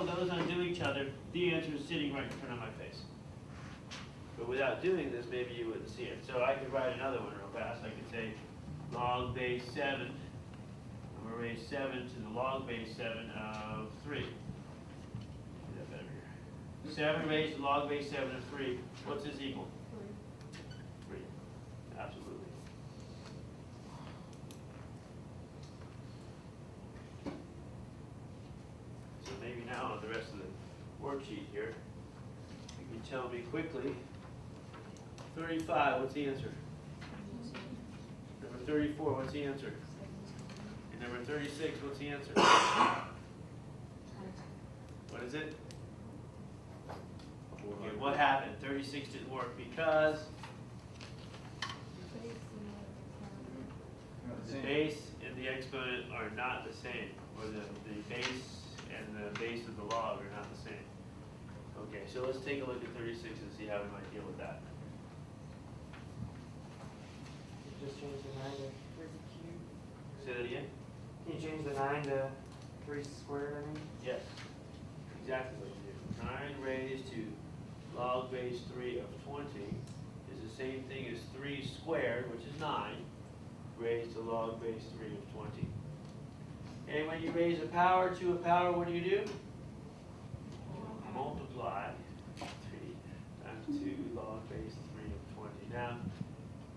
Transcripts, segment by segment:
those undo each other, the answer is sitting right in front of my face. But without doing this, maybe you wouldn't see it. So I could write another one real fast. I could say log base 7. I'm going to raise 7 to the log base 7 of 3. Do that better here. 7 raised to log base 7 of 3. What's this equal? 3. Absolutely. So maybe now on the rest of the worksheet here, you can tell me quickly. 35, what's the answer? Number 34, what's the answer? And number 36, what's the answer? What is it? Okay, what happened? 36 didn't work because the base and the exponent are not the same, or the base and the base of the log are not the same. Okay, so let's take a look at 36 and see how we might deal with that. Just change the 9 to 3 cubed. Say that again? Can you change the 9 to 3 squared, I mean? Yes, exactly what you do. 9 raised to log base 3 of 20 is the same thing as 3 squared, which is 9, raised to log base 3 of 20. And when you raise a power to a power, what do? Multiply 3 times 2 log base 3 of 20. Now,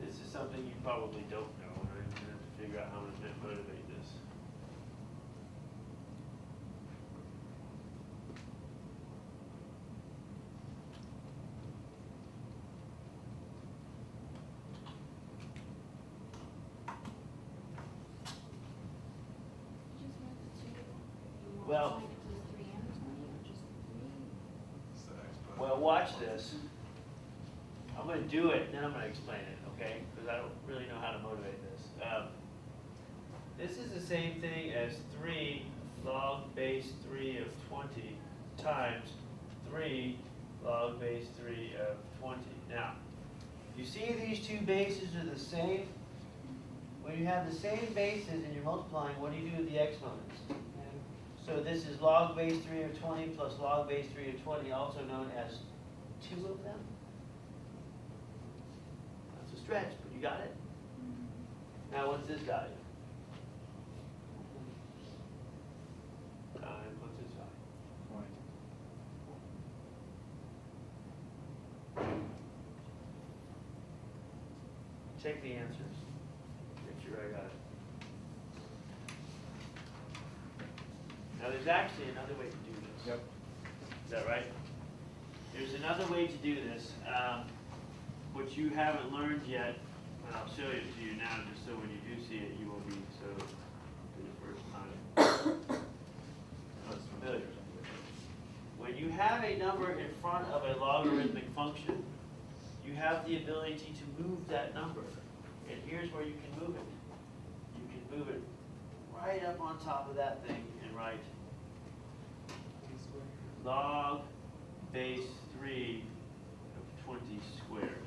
this is something you probably don't know, and I'm going to have to figure out how to motivate this. Well, watch this. I'm going to do it, and then I'm going to explain it, okay? Because I don't really know how to motivate this. This is the same thing as 3 log base 3 of 20 times 3 log base 3 of 20. Now, you see these two bases are the same? When you have the same bases and you're multiplying, what do you do with the exponents? So this is log base 3 of 20 plus log base 3 of 20, also known as 2 of them. That's a stretch, but you got it? Now what's this value? Times, what's this value? 20. Check the answers. Make sure I got it. Now there's actually another way to do this. Yep. Is that right? There's another way to do this, which you haven't learned yet, but I'll show it to you now, just so when you do see it, you will be so for the first time. It's familiar. When you have a number in front of a logarithmic function, you have the ability to move that number. And here's where you can move it. You can move it right up on top of that thing and write log base 3 of 20 squared.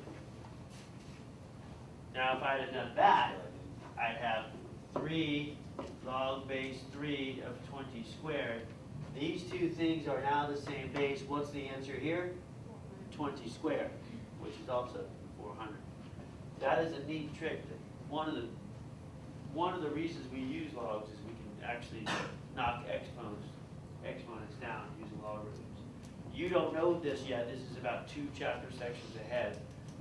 Now if I had done that, I'd have 3 log base 3 of 20 squared. These two things are now the same base. What's the answer here? 20 squared, which is also 400. That is a neat trick. One of the reasons we use logs is we can actually knock exponents down using logarithms. You don't know this yet. This is about 2 chapter sections ahead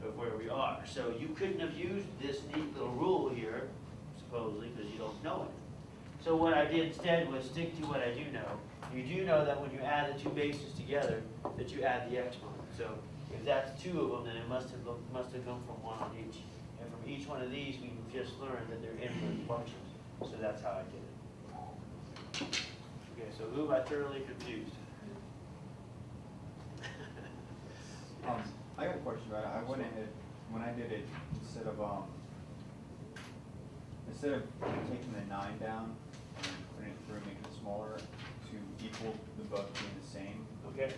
of where we are. So you couldn't have used this neat little rule here, supposedly, because you don't know it. So what I did instead was stick to what I do know. You do know that when you add the two bases together, that you add the exponent. So if that's 2 of them, then it must have come from one on each. And from each one of these, we just learned that they're inverse functions. So that's how I did it. Okay, so who have I thoroughly confused? I got a question about it. I went ahead, when I did it, instead of taking the 9 down and putting it through, making it smaller to equal the both being the same. Okay.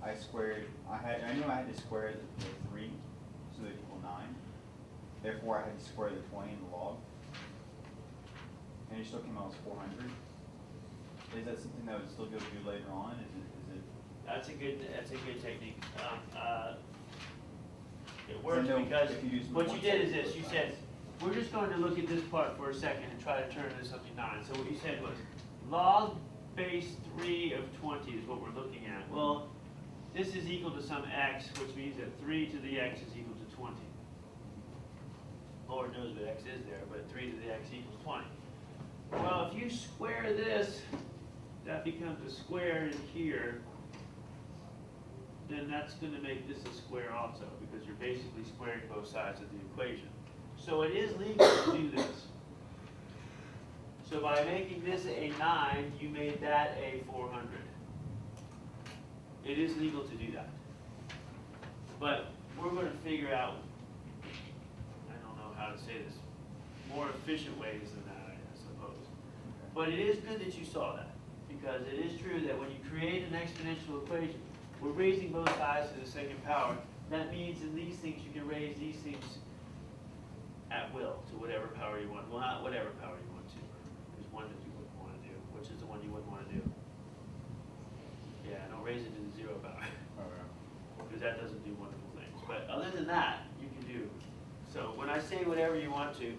I squared. I knew I had to square the 3 so they equal 9. Therefore, I had to square the 20 in the log, and it still came out as 400. Is that something that would still be able to do later on? Is That's a good technique. It I works know because if you use what you one did is side, this, you both said, sides. we're just going to look at this part for a second and try to turn it into something 9. So what you said was, log base 3 of 20 is what we're looking at. Well, this is equal to some x, which means that 3 to the x is equal to 20. Lord knows what x is there, but 3 to the x equals 20. Well, if you square this, that becomes a square in here, then that's going to make this a square also, because you're basically squaring both sides of the equation. So it is legal to do this. So by making this a 9, you made that a 400. It is legal to do that. But we're going to figure out, I don't know how to say this, more efficient ways than that, I suppose. But it is good that you saw that, because it is true that when you create an exponential equation, we're raising both sides to the second power. That means in these things, you can raise these things at will to whatever power you want. Well, not whatever power you want to. There's one that you wouldn't want to do, which is the one you wouldn't want to do. Yeah, don't raise it to the 0 power, because that doesn't do wonderful things. But other than that, you can do. So when I say whatever you want to,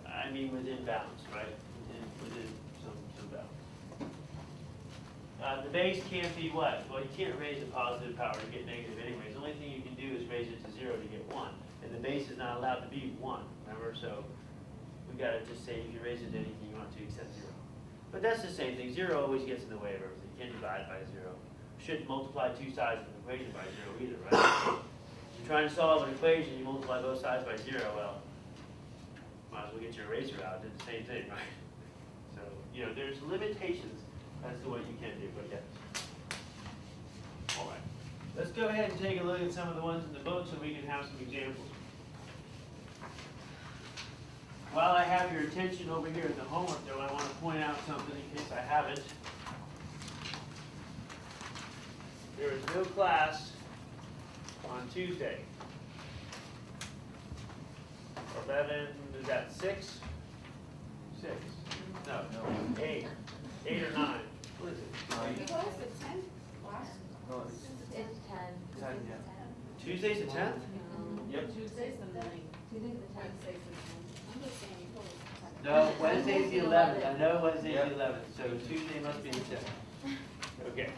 I mean within bounds, right? Within some bounds. The base can't be what? Well, you can't raise a positive power to get negative anyways. The only thing you can do is raise it to 0 to get 1. And the base is not allowed to be 1, remember? So we got to just say you can raise it to anything you want to except 0. But that's the same thing. 0 always gets in the way of everything. You can't divide by 0. You shouldn't multiply two sides of an equation by 0 either, right? You're trying to solve an equation, you multiply both sides by 0, well, might as well get your eraser out. Did the same thing, right? So, there's limitations as to what you can do, but yes. All right. Let's go ahead and take a look at some of the ones in the book so we can have some examples. While I have your attention over here at the homework, though, I want to point out something in case I haven't. There is no class on Tuesday. 11, is that 6? 6. No, 8. 8 or 9. What is it? It's the 10th class. No, It's 10. 10, yeah. Tuesday's the 10th? Yep. Tuesday's the 9th. Tuesday's the 10th. Wednesday's the 10th. I'm just saying, you told us the 10th. No, Wednesday's the 11th. I know Wednesday's the 11th, so Tuesday must be the 10th. Okay.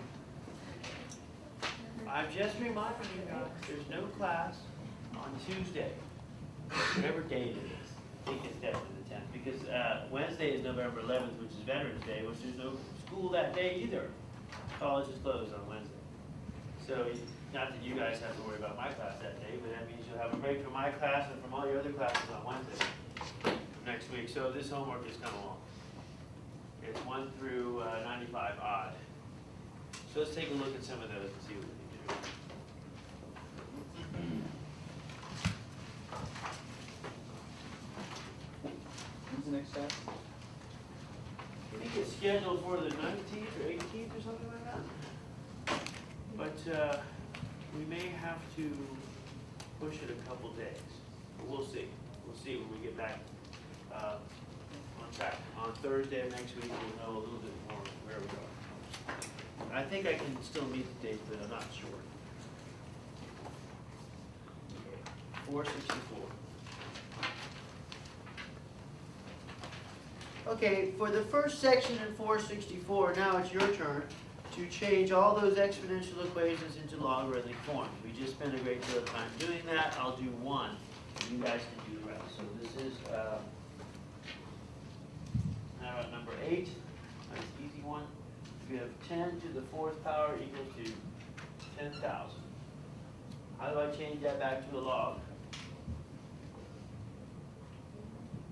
I'm just reminding you guys, there's no class on Tuesday, whatever date it is. I think it's definitely the 10th, because Wednesday is November 11th, which is Veterans Day, which there's no school that day either. College is closed on Wednesday. So, not that you guys have to worry about my class that day, but that means you'll have a break from my class and from all your other classes on Wednesday next week. So this homework is kind of long. It's 1 through 95 odd. So let's take a look at some of those and see what we can do. When's the next test? I think it's scheduled for the 19th or 18th or something like that. But we may have to push it a couple days. But we'll see. We'll see when we get back on track. On Thursday of next week, we'll know a little bit more where we are. I think I can still meet the date, but I'm not sure. Okay, 464. Okay, for the first section in 464, now it's your turn to change all those exponential equations into logarithmic form. We just spent a great deal of time doing that. I'll do one, and you guys can do the rest. So this is now at number 8. Nice easy one. We have 10 to the 4th power equal to 10,000. How do I change that back to a log?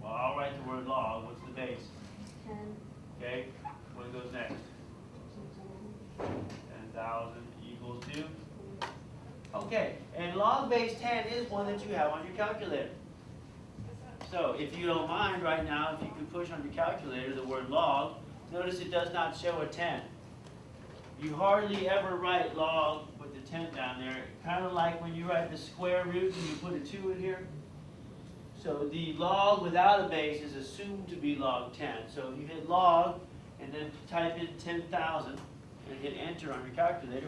Well, I'll write the word log. What's the base? 10. Okay, what goes next? 10,000 equals to? Okay, and log base 10 is one that you have on your calculator. So if you don't mind right now, if you can push on your calculator the word log, notice it does not show a 10. You hardly ever write log with the 10 down there, kind of like when you write the square root and you put a 2 in here. So the log without a base is assumed to be log 10. So if you hit log and then type in 10,000 and hit enter on your calculator,